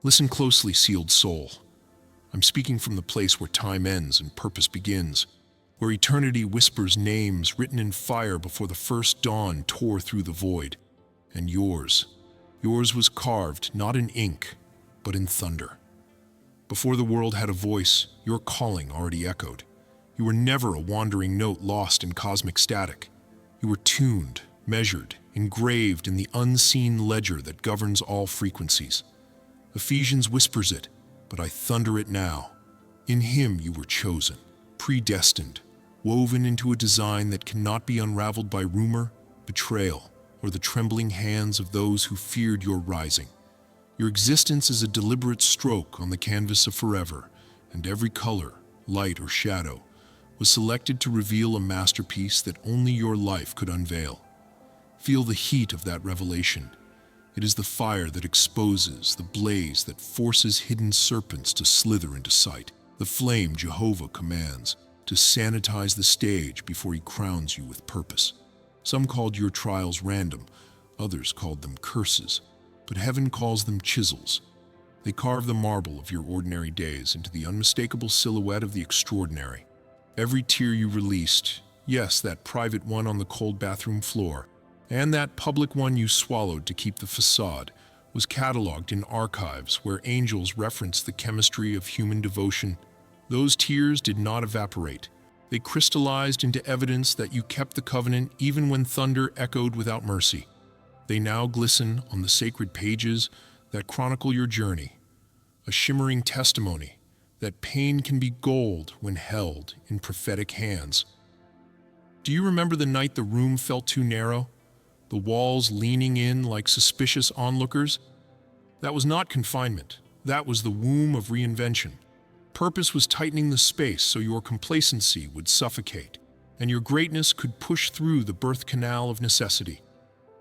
Listen closely, sealed soul. I'm speaking from the place where time ends and purpose begins, where eternity whispers names written in fire before the first dawn tore through the void. And yours was carved not in ink, but in thunder. Before the world had a voice, your calling already echoed. You were never a wandering note lost in cosmic static. You were tuned, measured, engraved in the unseen ledger that governs all frequencies. Ephesians whispers it, but I thunder it now. In him you were chosen, predestined, woven into a design that cannot be unraveled by rumor, betrayal, or the trembling hands of those who feared your rising. Your existence is a deliberate stroke on the canvas of forever, and every color, light or shadow, was selected to reveal a masterpiece that only your life could unveil. Feel the heat of that revelation. It is the fire that exposes, the blaze that forces hidden serpents to slither into sight, the flame Jehovah commands to sanitize the stage before he crowns you with purpose. Some called your trials random, others called them curses, but heaven calls them chisels. They carve the marble of your ordinary days into the unmistakable silhouette of the extraordinary. Every tear you released, yes, that private one on the cold bathroom floor, and that public one you swallowed to keep the facade, was cataloged in archives where angels reference the chemistry of human devotion. Those tears did not evaporate. They crystallized into evidence that you kept the covenant even when thunder echoed without mercy. They now glisten on the sacred pages that chronicle your journey, a shimmering testimony that pain can be gold when held in prophetic hands. Do you remember the night the room felt too narrow? The walls leaning in like suspicious onlookers? That was not confinement. That was the womb of reinvention. Purpose was tightening the space so your complacency would suffocate, and your greatness could push through the birth canal of necessity.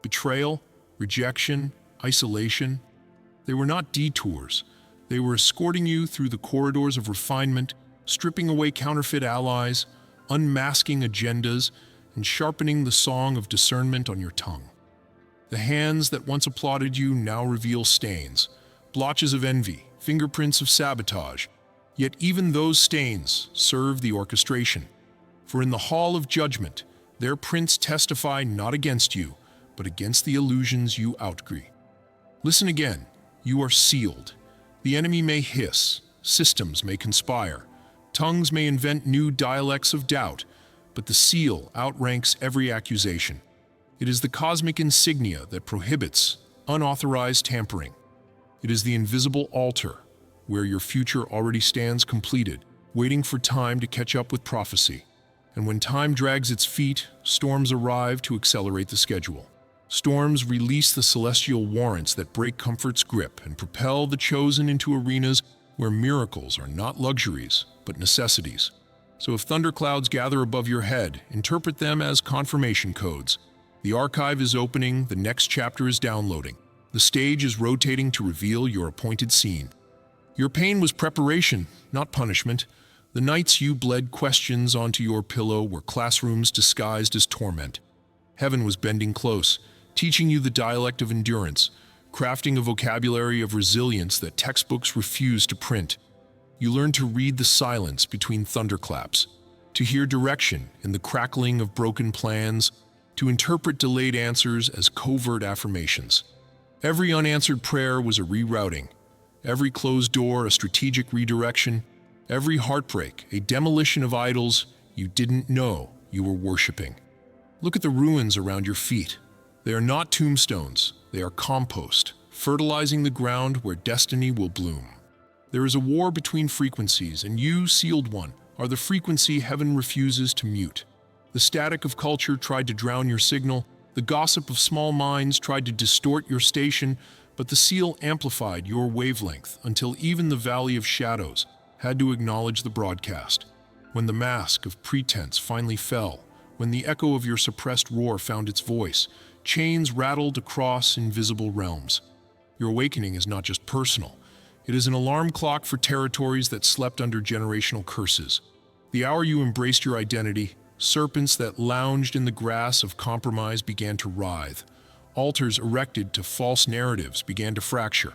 Betrayal, rejection, isolation, they were not detours. They were escorting you through the corridors of refinement, stripping away counterfeit allies, unmasking agendas, and sharpening the song of discernment on your tongue. The hands that once applauded you now reveal stains, blotches of envy, fingerprints of sabotage. Yet even those stains serve the orchestration. For in the hall of judgment, their prints testify not against you, but against the illusions you outgrew. Listen again. You are sealed. The enemy may hiss, systems may conspire, tongues may invent new dialects of doubt, but the seal outranks every accusation. It is the cosmic insignia that prohibits unauthorized tampering. It is the invisible altar where your future already stands completed, waiting for time to catch up with prophecy. And when time drags its feet, storms arrive to accelerate the schedule. Storms release the celestial warrants that break comfort's grip and propel the chosen into arenas where miracles are not luxuries, but necessities. So if thunderclouds gather above your head, interpret them as confirmation codes. The archive is opening, the next chapter is downloading. The stage is rotating to reveal your appointed scene. Your pain was preparation, not punishment. The nights you bled questions onto your pillow were classrooms disguised as torment. Heaven was bending close, teaching you the dialect of endurance, crafting a vocabulary of resilience that textbooks refuse to print. You learned to read the silence between thunderclaps, to hear direction in the crackling of broken plans, to interpret delayed answers as covert affirmations. Every unanswered prayer was a rerouting, every closed door a strategic redirection, every heartbreak a demolition of idols you didn't know you were worshiping. Look at the ruins around your feet. They are not tombstones, they are compost, fertilizing the ground where destiny will bloom. There is a war between frequencies, and you, sealed one, are the frequency heaven refuses to mute. The static of culture tried to drown your signal, the gossip of small minds tried to distort your station, but the seal amplified your wavelength until even the valley of shadows had to acknowledge the broadcast. When the mask of pretense finally fell, when the echo of your suppressed roar found its voice, chains rattled across invisible realms. Your awakening is not just personal. It is an alarm clock for territories that slept under generational curses. The hour you embraced your identity, serpents that lounged in the grass of compromise began to writhe. Altars erected to false narratives began to fracture.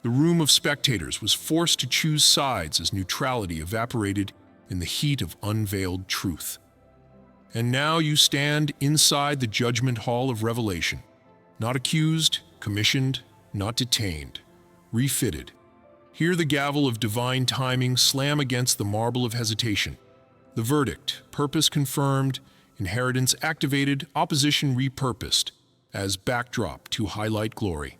The room of spectators was forced to choose sides as neutrality evaporated in the heat of unveiled truth. And now you stand inside the judgment hall of revelation, not accused, commissioned, not detained, refitted. Hear the gavel of divine timing slam against the marble of hesitation. The verdict, purpose confirmed, inheritance activated, opposition repurposed, as backdrop to highlight glory.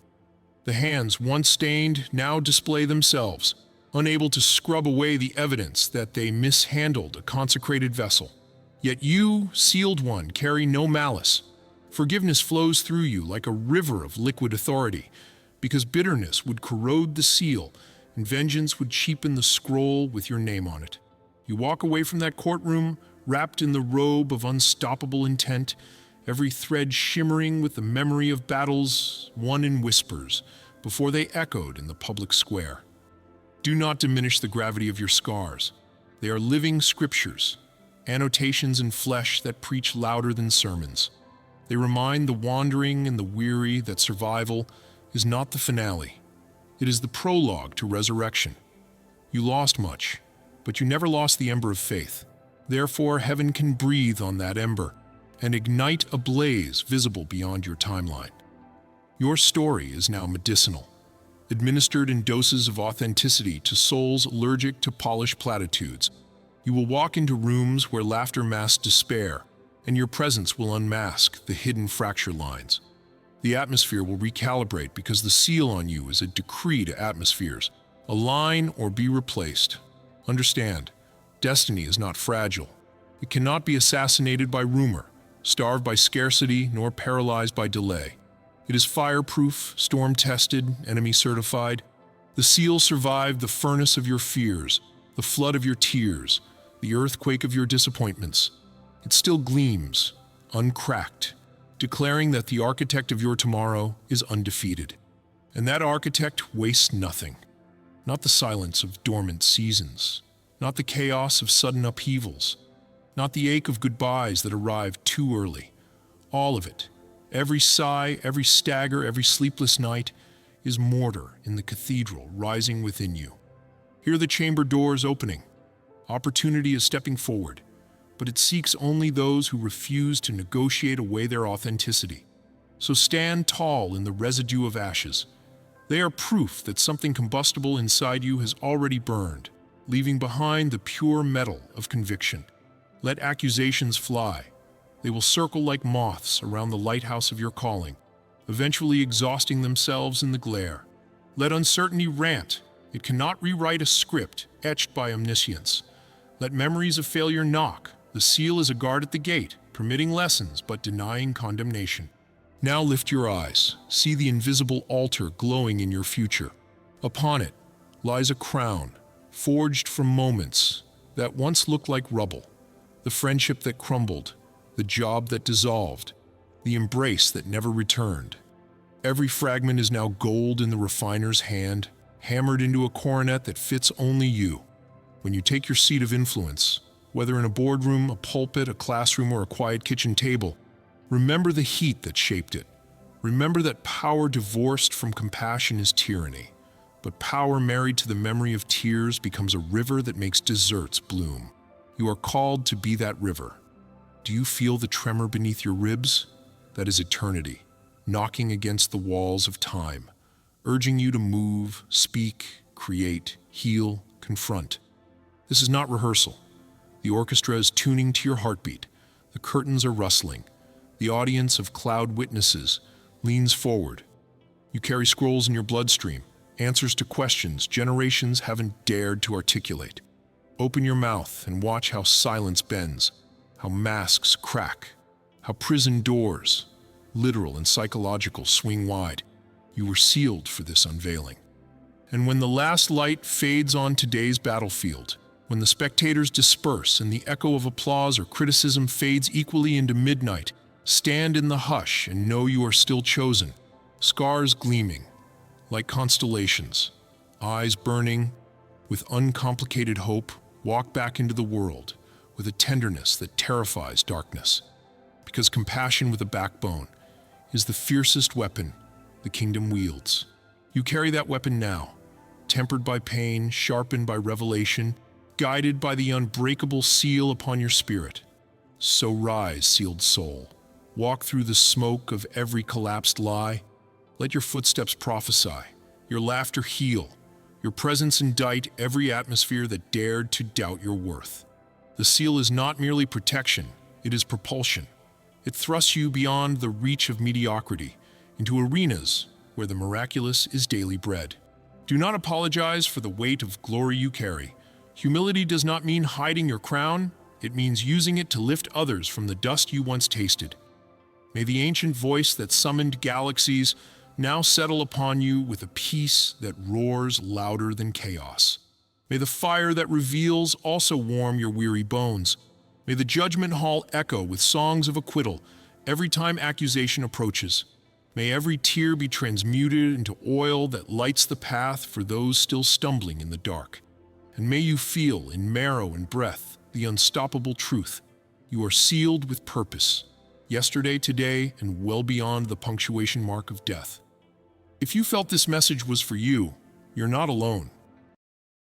The hands, once stained, now display themselves, unable to scrub away the evidence that they mishandled a consecrated vessel. Yet you, sealed one, carry no malice. Forgiveness flows through you like a river of liquid authority, because bitterness would corrode the seal, and vengeance would cheapen the scroll with your name on it. You walk away from that courtroom, wrapped in the robe of unstoppable intent, every thread shimmering with the memory of battles won in whispers before they echoed in the public square. Do not diminish the gravity of your scars. They are living scriptures, annotations in flesh that preach louder than sermons. They remind the wandering and the weary that survival is not the finale. It is the prologue to resurrection. You lost much, but you never lost the ember of faith. Therefore, heaven can breathe on that ember and ignite a blaze visible beyond your timeline. Your story is now medicinal, administered in doses of authenticity to souls allergic to polished platitudes. You will walk into rooms where laughter masks despair, and your presence will unmask the hidden fracture lines. The atmosphere will recalibrate because the seal on you is a decree to atmospheres. Align or be replaced. Understand, destiny is not fragile. It cannot be assassinated by rumor, starved by scarcity, nor paralyzed by delay. It is fireproof, storm-tested, enemy-certified. The seal survived the furnace of your fears, the flood of your tears, the earthquake of your disappointments. It still gleams, uncracked, declaring that the architect of your tomorrow is undefeated. And that architect wastes nothing. Not the silence of dormant seasons, not the chaos of sudden upheavals, not the ache of goodbyes that arrive too early. All of it, every sigh, every stagger, every sleepless night, is mortar in the cathedral rising within you. Hear the chamber doors opening. Opportunity is stepping forward, but it seeks only those who refuse to negotiate away their authenticity. So stand tall in the residue of ashes. They are proof that something combustible inside you has already burned, leaving behind the pure metal of conviction. Let accusations fly. They will circle like moths around the lighthouse of your calling, eventually exhausting themselves in the glare. Let uncertainty rant. It cannot rewrite a script etched by omniscience. Let memories of failure knock. The seal is a guard at the gate, permitting lessons but denying condemnation. Now lift your eyes. See the invisible altar glowing in your future. Upon it lies a crown, forged from moments that once looked like rubble. The friendship that crumbled, the job that dissolved, the embrace that never returned. Every fragment is now gold in the refiner's hand, hammered into a coronet that fits only you. When you take your seat of influence, whether in a boardroom, a pulpit, a classroom, or a quiet kitchen table, remember the heat that shaped it. Remember that power divorced from compassion is tyranny, but power married to the memory of tears becomes a river that makes deserts bloom. You are called to be that river. Do you feel the tremor beneath your ribs? That is eternity, knocking against the walls of time, urging you to move, speak, create, heal, confront. This is not rehearsal. The orchestra is tuning to your heartbeat. The curtains are rustling. The audience of cloud witnesses leans forward. You carry scrolls in your bloodstream, answers to questions generations haven't dared to articulate. Open your mouth and watch how silence bends, how masks crack, how prison doors, literal and psychological, swing wide. You were sealed for this unveiling. And when the last light fades on today's battlefield, when the spectators disperse and the echo of applause or criticism fades equally into midnight, stand in the hush and know you are still chosen, scars gleaming like constellations, eyes burning with uncomplicated hope. Walk back into the world with a tenderness that terrifies darkness, because compassion with a backbone is the fiercest weapon the kingdom wields. You carry that weapon now, tempered by pain, sharpened by revelation, guided by the unbreakable seal upon your spirit. So rise, sealed soul. Walk through the smoke of every collapsed lie. Let your footsteps prophesy, your laughter heal, your presence indict every atmosphere that dared to doubt your worth. The seal is not merely protection, it is propulsion. It thrusts you beyond the reach of mediocrity, into arenas where the miraculous is daily bread. Do not apologize for the weight of glory you carry. Humility does not mean hiding your crown, it means using it to lift others from the dust you once tasted. May the ancient voice that summoned galaxies now settle upon you with a peace that roars louder than chaos. May the fire that reveals also warm your weary bones. May the judgment hall echo with songs of acquittal every time accusation approaches. May every tear be transmuted into oil that lights the path for those still stumbling in the dark. And may you feel in marrow and breath the unstoppable truth. You are sealed with purpose, yesterday, today, and well beyond the punctuation mark of death. If you felt this message was for you, you're not alone.